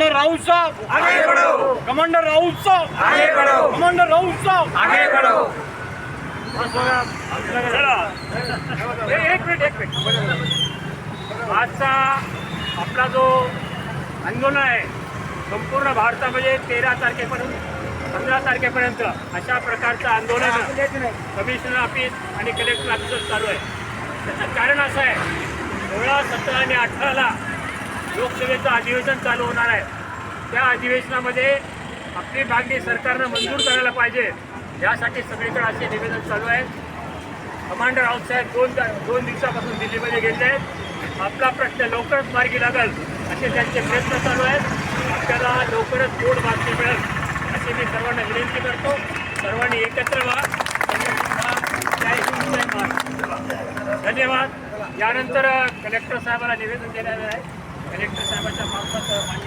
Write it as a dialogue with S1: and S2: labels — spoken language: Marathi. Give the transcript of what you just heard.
S1: कमांडर राउत साहब
S2: आगे बढ़ो,
S1: कमांडर राउत साहब
S2: आगे बढ़ो,
S1: कमांडर राउत साहब
S2: आगे बढ़ो।
S3: एक मिनिट आजचा आपला जो आंदोलन आहे संपूर्ण भारतामध्ये 13 तारखेपासून 15 तारखेपर्यंत अशा प्रकारचं आंदोलन कमिशनर ऑफिस आणि कलेक्टर ऑफिसवर चालू आहे। त्याचं कारण असं आहे 16, 17 आणि 18ला लोकसभेचं अधिवेशन चालू होणार आहे। त्या अधिवेशनामध्ये आपली मागणी सरकारनं मंजूर करायला पाहिजे यासाठी सगळीकडे असे निवेदन चालू आहे। कमांडर राउत साहेब दोन दिवसापासून दिल्लीमध्ये गेले आहेत। आपला प्रश्न लवकरच मार्गी लागेल असे त्यांचे प्रयत्न चालू आहेत। आपल्याला लवकरच गोड मागणी मिळेल अशी मी सर्वांना विनंती करतो। सर्वांनी एकत्र व्हा। धन्यवाद। यानंतर कलेक्टर साहेबांना निवेदन देण्यात आहे। कलेक्टर साहेबांच्या मार्फत मान्य